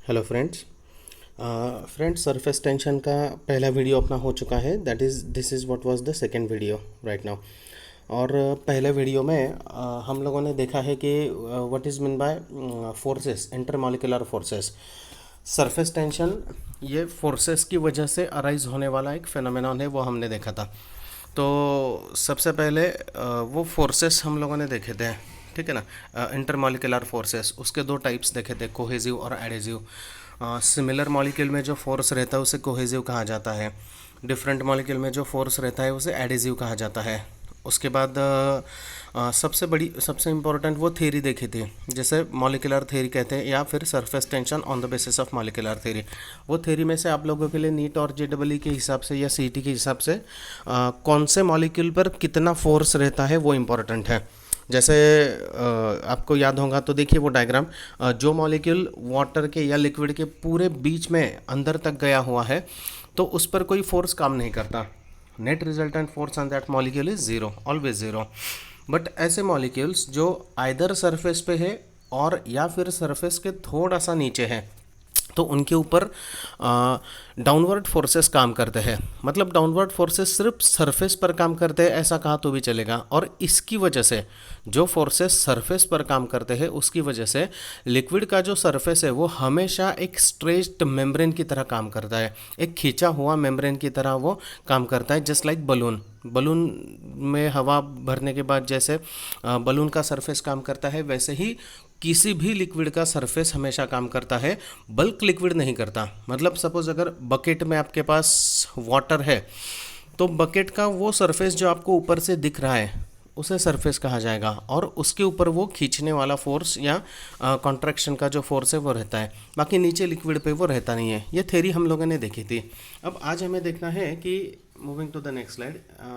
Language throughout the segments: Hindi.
Hello friends. Friends, surface tension का पहला वीडियो अपना हो चुका है। That is this is what was the second video right now. और पहले वीडियो में हम लोगों ने देखा है कि what is mean by forces, intermolecular forces. Surface tension ये फोर्सेस की वजह से अराइज होने वाला एक फेनोमेनॉन है, वो हमने देखा था। तो सबसे पहले वो फोर्सेस हम लोगों ने देखे थे, ठीक है ना। इंटरमॉलिक्यूलर फोर्सेस, उसके दो टाइप्स देखे थे, कोहेसिव और एडेसिव। सिमिलर मॉलिक्यूल में जो फोर्स रहता है उसे कोहेसिव कहा जाता है। डिफरेंट मॉलिक्यूल में जो फोर्स रहता है उसे एडेसिव कहा जाता है। उसके बाद सबसे इम्पोर्टेंट वो थ्योरी देखी थी, जैसे मॉलिक्यूलर थ्योरी कहते हैं या फिर surface tension on the basis of molecular theory. वो थ्योरी में से आप लोगों के लिए नीट और जेडबलई के हिसाब से या सीटी के हिसाब से कौन से मॉलिक्यूल पर कितना फोर्स रहता है वो इम्पोर्टेंट है। जैसे आपको याद होगा तो देखिए वो डायग्राम, जो मॉलिक्यूल वाटर के या लिक्विड के पूरे बीच में अंदर तक गया हुआ है तो उस पर कोई फोर्स काम नहीं करता। Net resultant force on that molecule is zero, always zero. But ऐसे मॉलिक्यूल्स जो आइदर सरफेस पे है और या फिर सरफेस के थोड़ा सा नीचे है तो उनके ऊपर डाउनवर्ड फोर्सेस काम करते हैं। मतलब डाउनवर्ड फोर्सेस सिर्फ सरफेस पर काम करते हैं ऐसा कहा तो भी चलेगा। और इसकी वजह से जो फोर्सेस सरफेस पर काम करते हैं उसकी वजह से लिक्विड का जो सरफेस है वो हमेशा एक स्ट्रेच्ड मेम्ब्रेन की तरह काम करता है, एक खींचा हुआ मेम्ब्रेन की तरह वो काम करता है। जस्ट लाइक बलून, बलून में हवा भरने के बाद जैसे बलून का सरफेस काम करता है, वैसे ही किसी भी लिक्विड का सरफेस हमेशा काम करता है, बल्क लिक्विड नहीं करता। मतलब सपोज अगर बकेट में आपके पास वाटर है तो बकेट का वो सरफेस जो आपको ऊपर से दिख रहा है उसे सरफेस कहा जाएगा, और उसके ऊपर वो खींचने वाला फोर्स या कॉन्ट्रैक्शन का जो फोर्स है वो रहता है। बाकी नीचे लिक्विड पे वो रहता नहीं है। ये थ्योरी हम लोगों ने देखी थी। अब आज हमें देखना है कि moving to the next slide,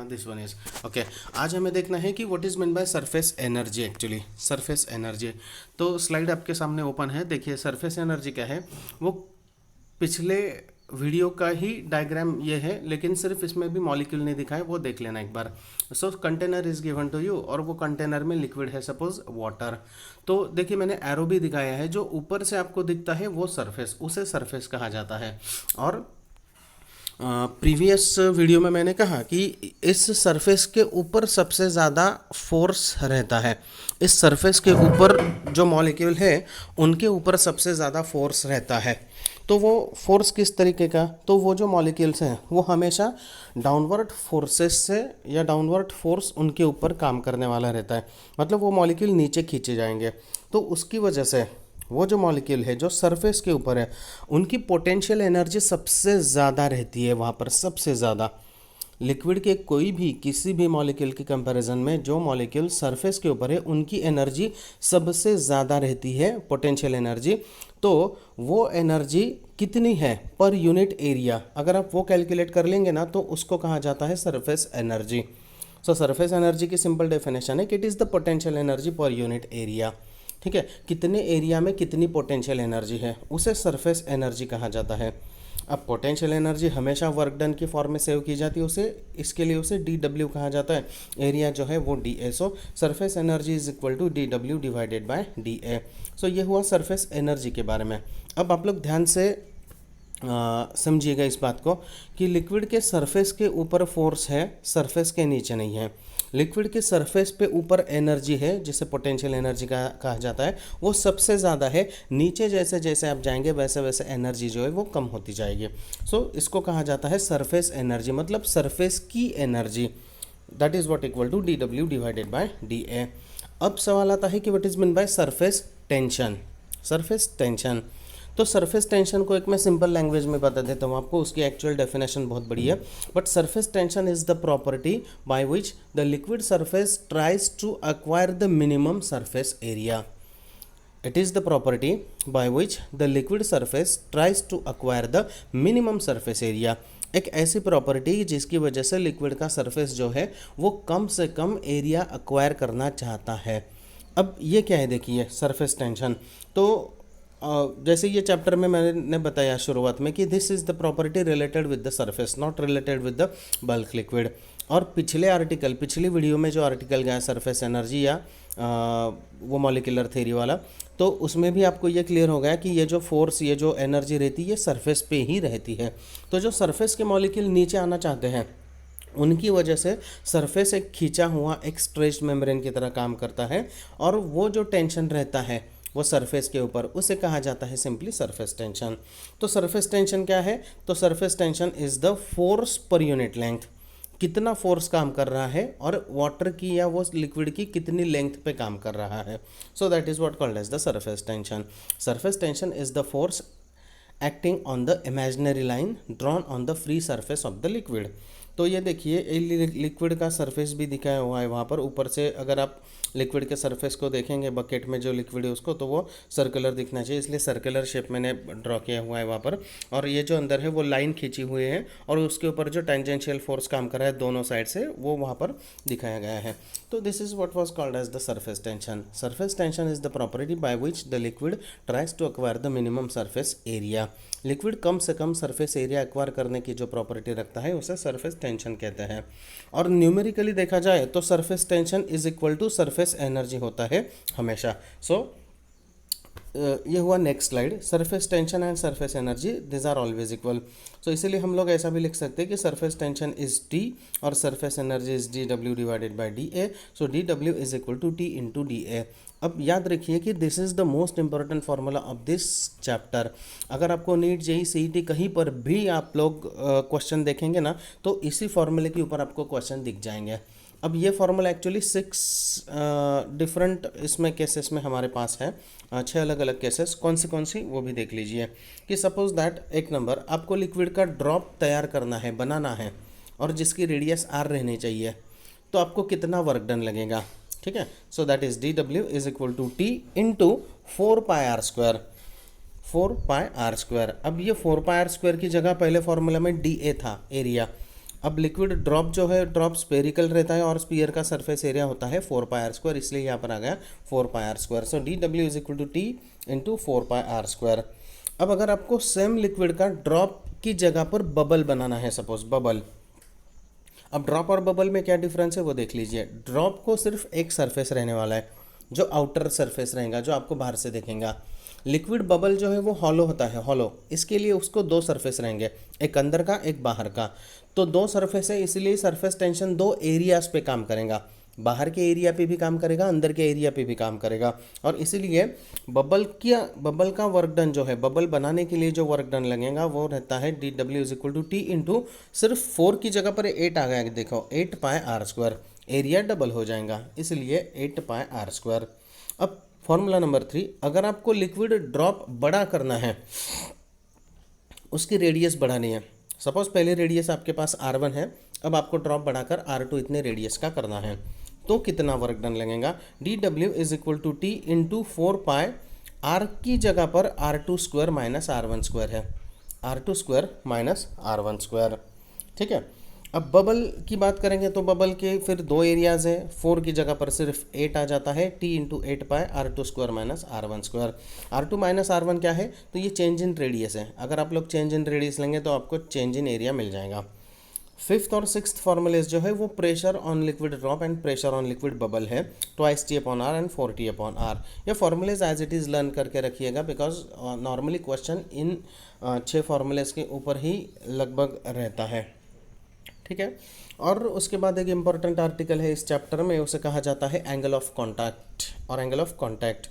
this one is okay. आज हमें देखना है कि what is mean by surface energy. Actually surface energy, तो स्लाइड आपके सामने ओपन है। देखिए सरफेस एनर्जी क्या है, वो पिछले वीडियो का ही डायग्राम ये है, लेकिन सिर्फ इसमें भी मॉलिक्यूल नहीं दिखा है, वो देख लेना एक बार। So container is given to you और वो कंटेनर में लिक्विड है, सपोज वाटर। तो देखिए मैंने एरो भी दिखाया है, जो ऊपर से आपको दिखता है वो सरफेस, उसे सरफेस कहा जाता है। और प्रीवियस वीडियो में मैंने कहा कि इस सरफेस के ऊपर सबसे ज़्यादा फोर्स रहता है। इस सरफेस के ऊपर जो मॉलिक्यूल है उनके ऊपर सबसे ज़्यादा फोर्स रहता है। तो वो फोर्स किस तरीके का, तो वो जो मॉलिक्यूल्स हैं वो हमेशा डाउनवर्ड फोर्सेस से या डाउनवर्ड फोर्स उनके ऊपर काम करने वाला रहता है। मतलब वो मॉलिक्यूल नीचे खींचे जाएंगे। तो उसकी वजह से वो जो मॉलिक्यूल है जो सरफेस के ऊपर है उनकी पोटेंशियल एनर्जी सबसे ज़्यादा रहती है वहाँ पर, सबसे ज़्यादा। लिक्विड के कोई भी किसी भी मॉलिक्यूल के कंपैरिजन में जो मॉलिक्यूल सरफेस के ऊपर है उनकी एनर्जी सबसे ज़्यादा रहती है, पोटेंशियल एनर्जी। तो वो एनर्जी कितनी है पर यूनिट एरिया, अगर आप वो कैलकुलेट कर लेंगे ना तो उसको कहा जाता है सरफेस एनर्जी। सो सरफेस एनर्जी की सिंपल डेफिनेशन है कि it is the potential energy per unit area. ठीक है, कितने एरिया में कितनी पोटेंशियल एनर्जी है उसे सरफेस एनर्जी कहा जाता है। अब पोटेंशियल एनर्जी हमेशा वर्क डन की फॉर्म में सेव की जाती है, उसे इसके लिए उसे डी डब्ल्यू कहा जाता है। एरिया जो है वो D A. So surface energy is equal to D W divided by D A. सो ये हुआ सरफेस एनर्जी के बारे में। अब आप लोग ध्यान से समझिएगा इस बात को कि लिक्विड के सरफेस के ऊपर फोर्स है, सरफेस के नीचे नहीं है। लिक्विड के सरफेस पे ऊपर एनर्जी है जिसे पोटेंशियल एनर्जी का कहा जाता है, वो सबसे ज़्यादा है। नीचे जैसे जैसे आप जाएंगे वैसे वैसे एनर्जी जो है वो कम होती जाएगी। सो इसको कहा जाता है सरफेस एनर्जी, मतलब सरफेस की energy. That is what equal to D W divided by D A. अब सवाल आता है कि what is mean by surface tension. Surface tension, तो सरफेस टेंशन को एक मैं सिंपल लैंग्वेज में बता देता हूँ आपको, उसकी एक्चुअल डेफिनेशन बहुत बड़ी है। But surface tension is the property by which the liquid surface tries to acquire the minimum surface area. It is the property by which the liquid surface tries to acquire the minimum surface area. एक ऐसी प्रॉपर्टी जिसकी वजह से लिक्विड का सरफेस जो है वो कम से कम एरिया अक्वायर करना चाहता है। अब ये क्या है, देखिए सरफेस टेंशन। तो जैसे ये चैप्टर में मैंने बताया शुरुआत में कि this is the property related with the surface, not related with the bulk liquid. और पिछली वीडियो में जो आर्टिकल गया सरफेस एनर्जी या वो मॉलिक्यूलर थ्योरी वाला, तो उसमें भी आपको ये क्लियर हो गया कि ये जो फोर्स, ये जो एनर्जी रहती है ये सरफेस पे ही रहती है। तो जो सरफेस के मॉलिक्यूल नीचे आना चाहते हैं उनकी वजह से सरफेस एक खींचा हुआ एक स्ट्रेच्ड मेम्ब्रेन की तरह काम करता है, और वो जो टेंशन रहता है वो सरफेस के ऊपर, उसे कहा जाता है सिंपली सरफेस टेंशन। तो सरफेस टेंशन क्या है? तो surface tension is the force per unit length, कितना फोर्स काम कर रहा है और वाटर की या वो लिक्विड की कितनी लेंथ पे काम कर रहा है। So that is what called as the surface tension. Surface tension is the force acting on the imaginary line drawn on the free surface of the liquid. तो ये देखिए लिक्विड का सरफेस भी दिखाया हुआ है वहाँ पर। ऊपर से अगर आप लिक्विड के सरफेस को देखेंगे, बकेट में जो लिक्विड है उसको, तो वो सर्कुलर दिखना चाहिए, इसलिए सर्कुलर शेप मैंने ड्रॉ किया हुआ है वहाँ पर। और ये जो अंदर है वो लाइन खींची हुई है, और उसके ऊपर जो टेंजेंशियल फोर्स काम कर रहा है दोनों साइड से, वो वहाँ पर दिखाया गया है। तो this is what was called as the surface tension. Surface tension is the property by which the liquid tries to acquire the minimum surface area. Liquid कम से कम सरफेस एरिया एक्वायर करने की जो प्रॉपर्टी रखता है उसे सरफेस टेंशन कहते हैं। और न्यूमेरिकली देखा जाए तो surface tension is equal to surface energy होता है हमेशा। सो ये हुआ next slide. Surface tension and surface energy this are always equal. So इसीलिए हम लोग ऐसा भी लिख सकते हैं कि सरफेस टेंशन इज टी और surface energy is D W divided by D A. So D W is equal to T into D A. अब याद रखिए कि this is the most important formula of this chapter. अगर आपको नीट जेई सीईटी कहीं पर भी आप लोग क्वेश्चन देखेंगे ना, तो इसी फॉर्मूले के ऊपर आपको क्वेश्चन दिख जाएंगे। अब ये फार्मूला एक्चुअली 6 डिफरेंट इसमें केसेस में हमारे पास है, 6 अलग अलग केसेस। कौन सी वो भी देख लीजिए। कि सपोज दैट एक नंबर आपको लिक्विड का ड्रॉप तैयार करना है, बनाना है, और जिसकी रेडियस आर रहनी चाहिए, तो आपको कितना वर्क डन लगेगा? ठीक है, so that is D W is equal to T into 4πr²। 4πr²। अब ये 4πr² की जगह पहले फॉर्मूला में डी ए था, एरिया। अब लिक्विड ड्रॉप जो है, ड्रॉप स्पेरिकल रहता है और स्पीयर का सरफेस एरिया होता है 4πr², इसलिए यहाँ पर आ गया 4πr²। So D W is equal to T into 4πr²। अब अगर आपको सेम लिक्विड का ड्रॉप की जगह पर बबल बनाना है, सपोज बबल। अब ड्रॉप और बबल में क्या डिफरेंस है वो देख लीजिए। ड्रॉप को सिर्फ एक सरफेस रहने वाला है, जो आउटर सरफेस रहेगा, जो आपको बाहर से दिखेगा। लिक्विड बबल जो है वो हॉलो होता है, हॉलो। इसके लिए उसको 2 सरफेस रहेंगे, एक अंदर का एक बाहर का। तो 2 सरफेस है, इसलिए सरफेस टेंशन 2 एरियाज पे काम करेगा। बाहर के एरिया पे भी काम करेगा, अंदर के एरिया पे भी काम करेगा। और इसीलिए बबल का वर्क डन जो है, बबल बनाने के लिए जो वर्क डन लगेगा वो रहता है D W is equal to T into, सिर्फ 4 की जगह पर 8 आ गया, देखो 8πr²। एरिया डबल हो जाएगा, इसलिए 8πr²। अब फॉर्मूला नंबर 3, अगर आपको लिक्विड ड्रॉप बड़ा करना है, उसकी रेडियस बढ़ानी है। सपोज पहले रेडियस आपके पास r1 है, अब आपको ड्रॉप बढ़ाकर r2 इतने रेडियस का करना है, तो कितना वर्क डन लगेगा? D W is equal to T into 4π, r की जगह पर r2² माइनस r1² है, r2² माइनस r1²। ठीक है। अब बबल की बात करेंगे तो बबल के फिर 2 एरियाज है, 4 की जगह पर सिर्फ 8 आ जाता है, T into 8π r2² minus r1²। r2 minus r1 क्या है? तो ये चेंज इन रेडियस है। अगर आप लोग चेंज इन रेडियस लेंगे तो आपको चेंज इन एरिया मिल जाएगा। 5th और 6th फॉर्मूलेज जो है वो pressure on liquid drop and pressure on liquid bubble है, 2T/r एंड 4T/r। ये formulas as it is learn करके रखिएगा, because normally question in 6 formulas के ऊपर ही लगभग रहता है। ठीक है। और उसके बाद एक इम्पॉर्टेंट आर्टिकल है इस चैप्टर में, उसे कहा जाता है एंगल ऑफ कॉन्टैक्ट और एंगल ऑफ कॉन्टैक्ट।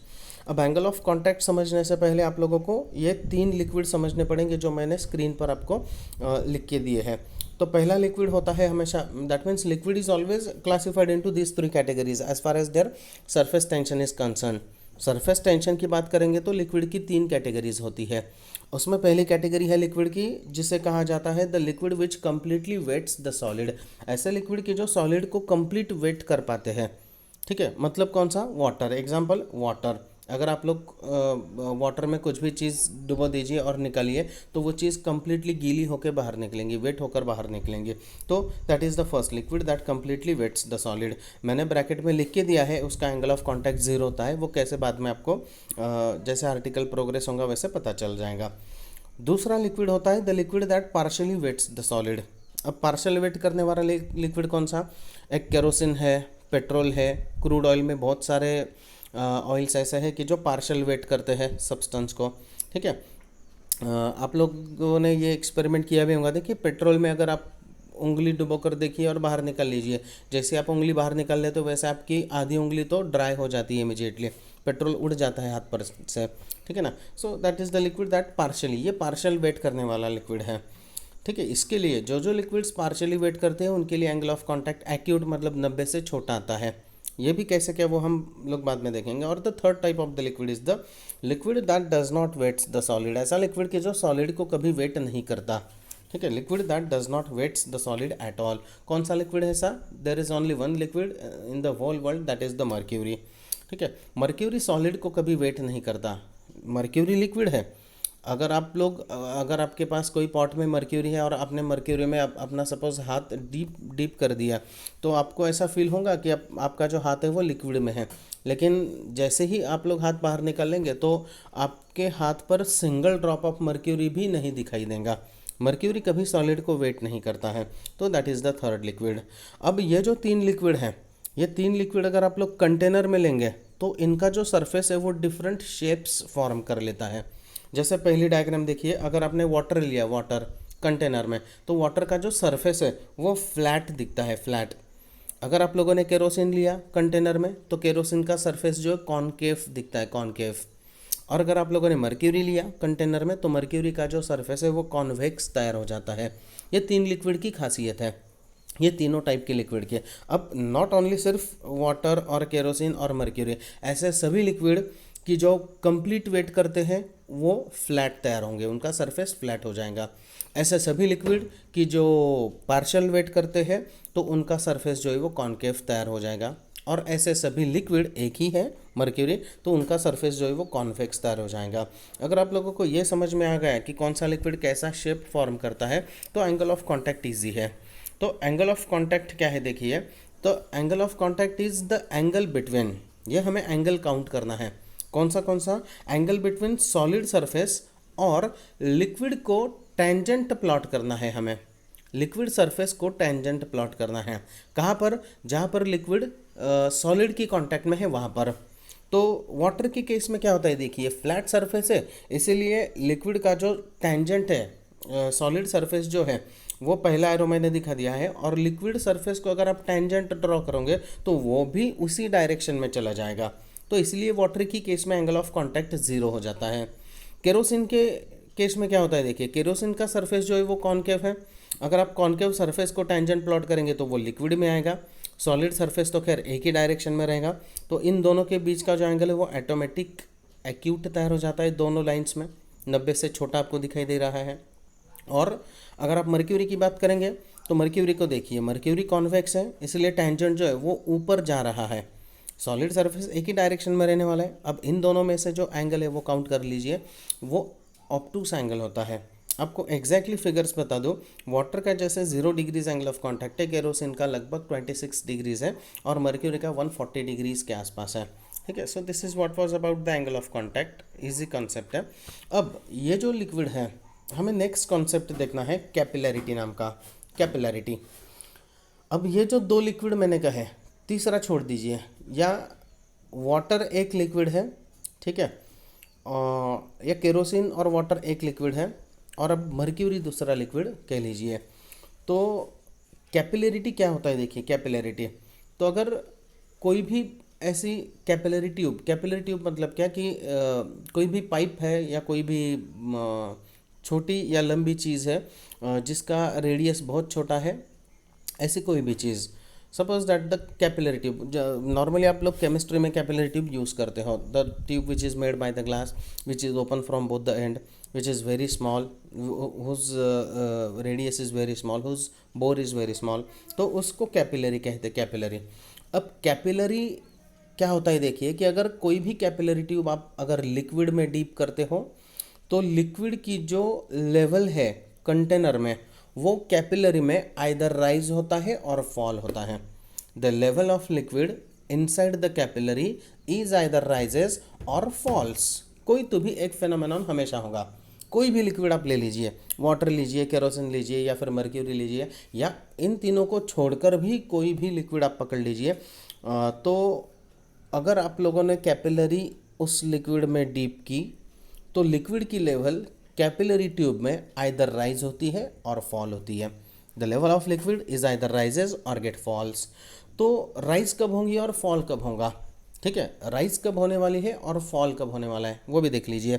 अब एंगल ऑफ कॉन्टैक्ट समझने से पहले आप लोगों को ये 3 लिक्विड समझने पड़ेंगे जो मैंने स्क्रीन पर आपको लिख के दिए हैं। तो पहला लिक्विड होता है हमेशा, that means liquid is always classified into this 3 categories as far as their surface tension is concern. Surface tension की बात करेंगे तो लिक्विड की 3 कैटेगरीज होती है। उसमें पहली कैटेगरी है लिक्विड की, जिसे कहा जाता है the liquid which completely wets the solid. ऐसे लिक्विड की जो सॉलिड को कंप्लीट वेट कर पाते हैं। ठीक है, मतलब कौन सा? वाटर। Example water. अगर आप लोग वाटर में कुछ भी चीज़ डुबो दीजिए और निकालिए तो वो चीज़ कंप्लीटली गीली होकर बाहर निकलेंगी, वेट होकर बाहर निकलेंगे। तो that is the first liquid that completely wets the solid. मैंने ब्रैकेट में लिख के दिया है, उसका एंगल ऑफ कॉन्टैक्ट 0 होता है। वो कैसे बाद में आपको जैसे आर्टिकल प्रोग्रेस होगा वैसे पता चल जाएगा। दूसरा लिक्विड होता है the liquid that partially wets the solid. अब पार्शियल वेट करने वाला लिक्विड कौन सा? एक केरोसिन है, पेट्रोल है, क्रूड ऑयल में बहुत सारे ऑयल्स ऐसे हैं कि जो पार्शियल वेट करते हैं सब्सटेंस को। ठीक है, आप लोगों ने ये एक्सपेरिमेंट किया भी होगा। देखिए पेट्रोल में अगर आप उंगली डुबो कर देखिए और बाहर निकाल लीजिए, जैसे आप उंगली बाहर निकाल लेते हो वैसे आपकी आधी उंगली तो ड्राई हो जाती है इमीडिएटली, पेट्रोल उड़ जाता है हाथ पर से। ठीक है ना। सो that is the liquid that partially, ये पार्शियल वेट करने वाला लिक्विड है। ठीक है, इसके लिए जो जो लिक्विड्स पार्शियली वेट करते हैं उनके लिए एंगल ऑफ कांटेक्ट एक्यूट मतलब 90 से छोटा आता है। ये भी कैसे क्या वो हम लोग बाद में देखेंगे। और the third type of the liquid is the liquid that does not wets the solid, ऐसा लिक्विड कि जो सॉलिड को कभी वेट नहीं करता। ठीक है, liquid that does not wets the solid at all. कौन सा लिक्विड है ऐसा? There is only one liquid in the whole world that is the mercury. ठीक है, मर्क्यूरी सॉलिड को कभी वेट नहीं करता, मर्क्यूरी लिक्विड है। अगर आपके पास कोई पॉट में मर्क्यूरी है और आपने मर्क्यूरी में अपना सपोज हाथ डीप डीप कर दिया, तो आपको ऐसा फील होगा कि आपका जो हाथ है वो लिक्विड में है। लेकिन जैसे ही आप लोग हाथ बाहर निकाल लेंगे तो आपके हाथ पर सिंगल ड्रॉप ऑफ मर्क्यूरी भी नहीं दिखाई देगा। मर्क्यूरी कभी सॉलिड को वेट नहीं करता है। तो that is the third liquid. अब ये जो तीन लिक्विड हैं, ये तीन लिक्विड अगर आप लोग कंटेनर में लेंगे तो इनका जो सरफेस है वो डिफरेंट शेप्स फॉर्म कर लेता है। जैसे पहली डायग्राम देखिए, अगर आपने वाटर लिया, वाटर कंटेनर में, तो वाटर का जो सरफेस है वो फ्लैट दिखता है, फ्लैट। अगर आप लोगों ने केरोसिन लिया कंटेनर में तो केरोसिन का सरफेस जो है कॉनकेव दिखता है, कॉनकेव। और अगर आप लोगों ने मर्क्यूरी लिया कंटेनर में तो मर्क्यूरी का जो सरफेस है वो कॉन्वेक्स तैयार हो जाता है। ये तीन लिक्विड की खासियत है, ये तीनों टाइप के लिक्विड के। अब नॉट ओनली सिर्फ वाटर और केरोसिन और मर्क्यूरी, ऐसे सभी लिक्विड कि जो कंप्लीट वेट करते हैं वो फ्लैट तैयार होंगे, उनका सरफेस फ्लैट हो जाएगा। ऐसे सभी लिक्विड कि जो पार्शियल वेट करते हैं तो उनका सरफेस जो है वो कॉनकेव तैयार हो जाएगा। और ऐसे सभी लिक्विड एक ही है मर्क्यूरी, तो उनका सरफेस जो है वो कॉन्वेक्स तैयार हो जाएगा। अगर आप लोगों को ये समझ में आ गया कि कौन सा लिक्विड कैसा शेप फॉर्म करता है तो एंगल ऑफ कॉन्टैक्ट ईजी है। तो एंगल ऑफ कॉन्टैक्ट क्या है देखिए, तो angle of contact is the angle between, ये हमें एंगल काउंट करना है। कौन सा एंगल बिटवीन सॉलिड सरफेस और लिक्विड को टेंजेंट प्लॉट करना है हमें, लिक्विड सरफेस को टेंजेंट प्लॉट करना है। कहाँ पर? जहाँ पर लिक्विड सॉलिड की कांटेक्ट में है वहाँ पर। तो वाटर के केस में क्या होता है देखिए, फ्लैट सरफेस है इसीलिए लिक्विड का जो टेंजेंट है सॉलिड सरफेस जो है वो पहला एरो मैंने दिखा दिया है, और लिक्विड सरफेस को अगर आप टेंजेंट ड्रॉ करोगे तो वो भी उसी डायरेक्शन में चला जाएगा। तो इसलिए वाटर की केस में एंगल ऑफ कांटेक्ट जीरो हो जाता है। केरोसिन के केस में क्या होता है देखिए, केरोसिन का सरफेस जो है वो कॉनकेव है। अगर आप कॉनकेव सरफेस को टेंजेंट प्लॉट करेंगे तो वो लिक्विड में आएगा। सॉलिड सरफेस तो खैर एक ही डायरेक्शन में रहेगा। तो इन दोनों के बीच का जो एंगल है वो ऑटोमेटिक एक्यूट तैयार हो जाता है दोनों लाइंस में, 90 से छोटा आपको दिखाई दे रहा है। और अगर आप मर्क्यूरी की बात करेंगे तो मर्क्यूरी को देखिए, मर्क्यूरी कॉन्वेक्स है इसलिए टेंजेंट जो है वो ऊपर जा रहा है, सॉलिड सरफेस एक ही डायरेक्शन में रहने वाला है। अब इन दोनों में से जो एंगल है वो काउंट कर लीजिए, वो ऑब्टूस एंगल होता है। आपको एग्जैक्टली फिगर्स बता दो, वाटर का जैसे 0 डिग्रीज एंगल ऑफ कॉन्टैक्ट है, केरोसिन का लगभग 26 डिग्रीज है और मर्क्यूरी का 140 डिग्रीज के आसपास है। ठीक है, so this is what was about the angle of contact, easy concept है। अब ये जो लिक्विड है हमें नेक्स्ट कॉन्सेप्ट देखना है कैपिलैरिटी नाम का, कैपिलैरिटी। अब ये जो दो लिक्विड मैंने कहे, तीसरा छोड़ दीजिए, या वाटर एक लिक्विड है, ठीक है, या केरोसिन और वाटर एक लिक्विड है, और अब मर्क्यूरी दूसरा लिक्विड कह लीजिए। तो कैपिलैरिटी क्या होता है देखिए, कैपिलैरिटी तो अगर कोई भी ऐसी कैपिलरी ट्यूब मतलब क्या कि कोई भी पाइप है या कोई भी छोटी या लंबी चीज़ है जिसका रेडियस बहुत छोटा है, ऐसी कोई भी चीज़, suppose that the capillary tube, normally आप लोग केमिस्ट्री में कैपिलरी ट्यूब यूज़ करते हो, the tube which is made by the glass which is open from both the end, which is very small, whose radius is very small, whose bore is very small, तो उसको कैपिलरी कहते हैं, कैपिलरी। अब कैपिलरी क्या होता है देखिए कि अगर कोई भी कैपिलरी ट्यूब आप अगर लिक्विड में डीप करते हो तो लिक्विड की जो लेवल है कंटेनर में वो कैपिलरी में आइदर राइज होता है और फॉल होता है। The level of liquid inside the capillary is either rises और फॉल्स, कोई तो भी एक फेनोमेनॉन हमेशा होगा। कोई भी लिक्विड आप ले लीजिए, वाटर लीजिए, केरोसिन लीजिए या फिर मर्क्यूरी लीजिए, या इन तीनों को छोड़कर भी कोई भी लिक्विड आप पकड़ लीजिए, तो अगर आप लोगों ने कैपिलरी उस लिक्विड में डीप की तो लिक्विड की लेवल कैपिलरी ट्यूब में आइदर राइज होती है और फॉल होती है। The level of liquid is either rises और गेट फॉल्स। तो राइज कब होंगी और फॉल कब होगा, ठीक है, राइज कब होने वाली है और फॉल कब होने वाला है वो भी देख लीजिए।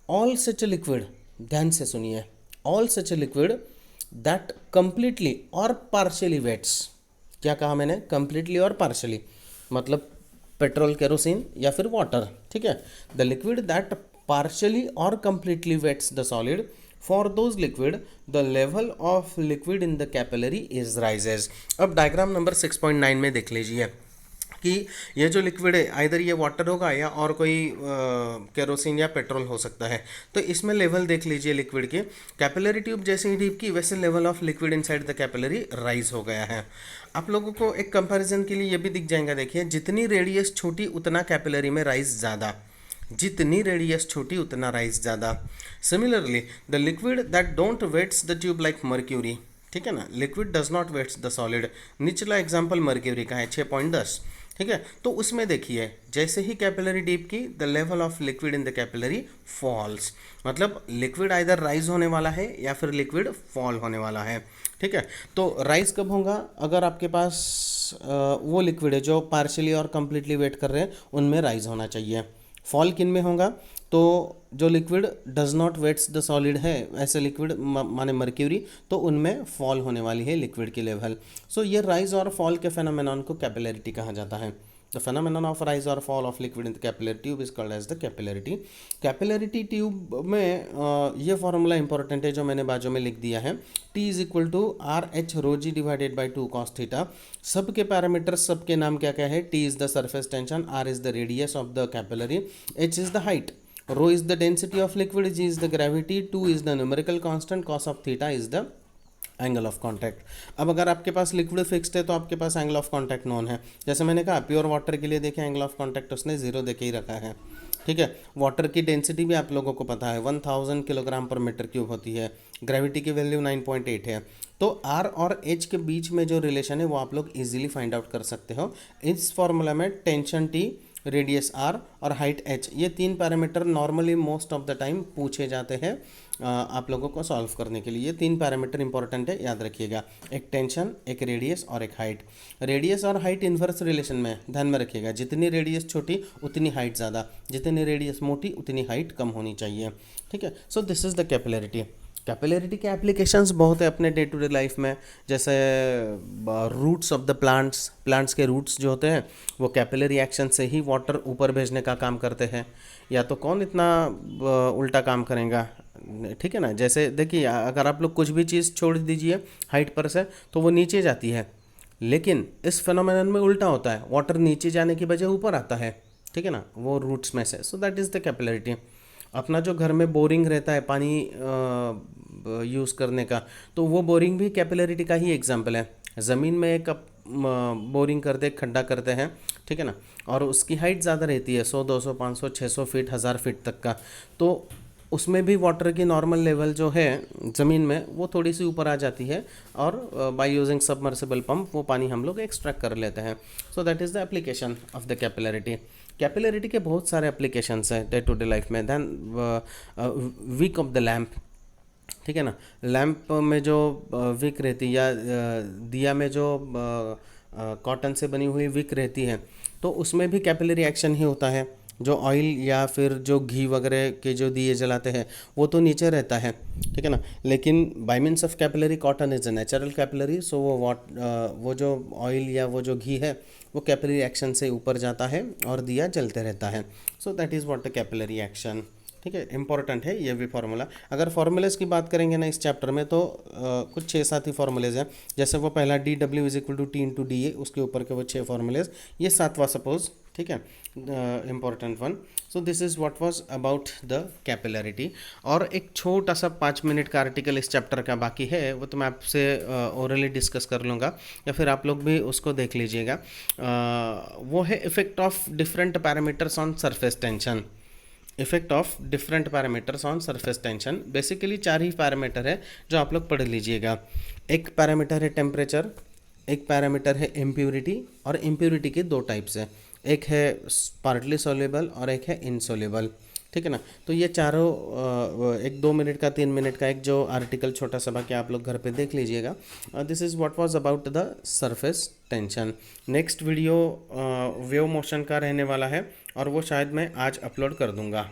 ऑल सच लिक्विड, ध्यान से सुनिए, all such liquid that completely और पार्शियली वेट्स, क्या कहा मैंने, कंप्लीटली और पार्शियली, मतलब पेट्रोल, केरोसिन या फिर वाटर, ठीक है। The liquid that partially or completely wets the solid, for those liquid the level of liquid in the capillary is rises। अब डायग्राम नंबर 6.9 में देख लीजिए कि ये जो लिक्विड है आइदर ये वाटर होगा या और कोई केरोसिन या पेट्रोल हो सकता है। तो इसमें लेवल देख लीजिए लिक्विड के, कैपिलरी ट्यूब जैसे ही डीप की वैसे level of liquid inside the capillary rise हो गया है। आप लोगों को एक कंपैरिजन के लिए ये भी दिख जाएगा, देखिए जितनी रेडियस छोटी उतना कैपिलरी में राइज ज़्यादा, जितनी रेडियस छोटी उतना राइज ज़्यादा। Similarly the liquid that don't wets the tube like mercury, ठीक है ना, liquid does not wets the solid. निचला एग्जांपल मर्क्यूरी का है 6.10, ठीक है। तो उसमें देखिए जैसे ही कैपिलरी डीप की the level of liquid in the capillary falls, मतलब लिक्विड आइदर राइज होने वाला है या फिर लिक्विड फॉल होने वाला है, ठीक है। तो राइज कब होगा, अगर आपके पास वो लिक्विड है जो पार्शियली और कंप्लीटली वेट कर रहे हैं उनमें राइज होना चाहिए। फॉल किन में होगा, तो जो liquid does not wets the solid है ऐसे लिक्विड माने मर्क्यूरी, तो उनमें फॉल होने वाली है लिक्विड की लेवल। सो ये राइज और फॉल के फेनोमेनॉन को कैपिलरिटी कहा जाता है। द फेनोमेनॉन ऑफ राइज और fall of liquid in the capillary tube is called as the capillarity. Capillarity tube में ये फॉर्मूला इंपॉर्टेंट है जो मैंने बाजू में लिख दिया है, T is equal to R H rho G divided by 2 cos theta. सबके पैरामीटर्स, सबके नाम क्या क्या है, T is the surface tension, R is the radius of the capillary, H is the height, rho is the density of liquid, G is the gravity, 2 is the numerical constant, cos of theta is the angle of contact. अब अगर आपके पास लिक्विड फिक्स्ड है तो आपके पास एंगल ऑफ कांटेक्ट नोन है। जैसे मैंने कहा प्योर वाटर के लिए देखिए एंगल ऑफ कांटेक्ट उसने 0 देके ही रखा है, ठीक है। वाटर की डेंसिटी भी आप लोगों को पता है 1000 किलोग्राम पर मीटर क्यूब होती है, ग्रेविटी की वैल्यू 9.8 है। तो R और H के बीच में जो रिलेशन है वो आप लोग इजीली फाइंड आउट कर सकते हो। इस फॉर्मूला में टेंशन T, रेडियस R और हाइट H, ये 3 parameter normally most of the time पूछे जाते हैं आप लोगों को सॉल्व करने के लिए। ये 3 पैरामीटर इंपॉर्टेंट है, याद रखिएगा, एक टेंशन, एक रेडियस और एक हाइट। रेडियस और हाइट इन्वर्स रिलेशन में, ध्यान में रखिएगा, जितनी रेडियस छोटी उतनी हाइट ज़्यादा, जितनी रेडियस मोटी उतनी हाइट कम होनी चाहिए, ठीक है। So this is the capillarity. Capillarity के एप्लीकेशंस बहुत है अपने डे टू डे लाइफ में, जैसे roots of the plants, plants के रूट्स जो होते हैं वो कैपिलरी एक्शन से ही वाटर ऊपर भेजने का काम करते हैं, या तो कौन इतना उल्टा काम करेगा, ठीक है ना। जैसे देखिए अगर आप लोग कुछ भी चीज़ छोड़ दीजिए हाइट पर से तो वो नीचे जाती है, लेकिन इस फिनोमेनन में उल्टा होता है, वाटर नीचे जाने की बजाय ऊपर आता है, ठीक है ना, वो रूट्स में से। सो दैट इज़ द कैपिलरिटी। अपना जो घर में बोरिंग रहता है पानी यूज़ करने का, तो वो बोरिंग भी कैपिलरिटी का ही एग्जाम्पल है। ज़मीन में एक बोरिंग करते, खड्डा करते हैं, ठीक है ना, और उसकी हाइट ज़्यादा रहती है 100, 200, 500, 600 फीट, 1000 फीट तक का, तो उसमें भी वाटर की नॉर्मल लेवल जो है ज़मीन में वो थोड़ी सी ऊपर आ जाती है, और बाय यूजिंग सबमर्सिबल पंप वो पानी हम लोग एक्सट्रैक्ट कर लेते हैं। So that is the application of the capillarity. Capillarity के बहुत सारे एप्लीकेशंस हैं डे टू डे लाइफ में। Then wick of the lamp, ठीक है ना, लैम्प में जो विक रहती है या दिया में जो कॉटन से बनी हुई विक रहती है, तो उसमें भी कैपिलरी एक्शन ही होता है। जो ऑयल या फिर जो घी वगैरह के जो दिए जलाते हैं वो तो नीचे रहता है, ठीक है ना, लेकिन by means of capillary cotton is a natural capillary, so वो जो ऑयल या वो जो घी है वो कैपिलरी एक्शन से ऊपर जाता है और दिया जलते रहता है। So that is what the capillary action, ठीक है, इंपॉर्टेंट है ये भी फार्मूला। अगर फार्मूलेज़ की बात करेंगे ना इस चैप्टर में तो कुछ 6-7 ही फार्मूलेज़ हैं। जैसे वो पहला DW is equal to T into D A, उसके ऊपर के वो 6 फार्मूलेज़, ये 7वां सपोज, ठीक है, important one. So this is what was about the capillarity. और एक छोटा सा 5 मिनट का आर्टिकल इस चैप्टर का बाकी है, वो तो मैं आपसे ओरली डिस्कस कर लूँगा या फिर आप लोग भी उसको देख लीजिएगा। वो है effect of different parameters on surface tension. Effect of different parameters on surface tension. Basically 4 he parameter है जो आप लोग पढ़ लीजिएगा। एक पैरामीटर है टेम्परेचर, एक पैरामीटर है इम्प्यूरिटी, और इम्प्यूरिटी के 2 टाइप्स हैं, एक है पार्टली सोल्यूबल और एक है इनसोल्यूबल। ठीक है ना। तो ये चारों एक 2 मिनट का 3 मिनट का एक जो आर्टिकल छोटा सा बाकी आप लोग घर पे देख लीजिएगा। This is what was about the surface tension. Next video wave motion का रहने वाला है और वो शायद मैं आज अपलोड कर दूंगा।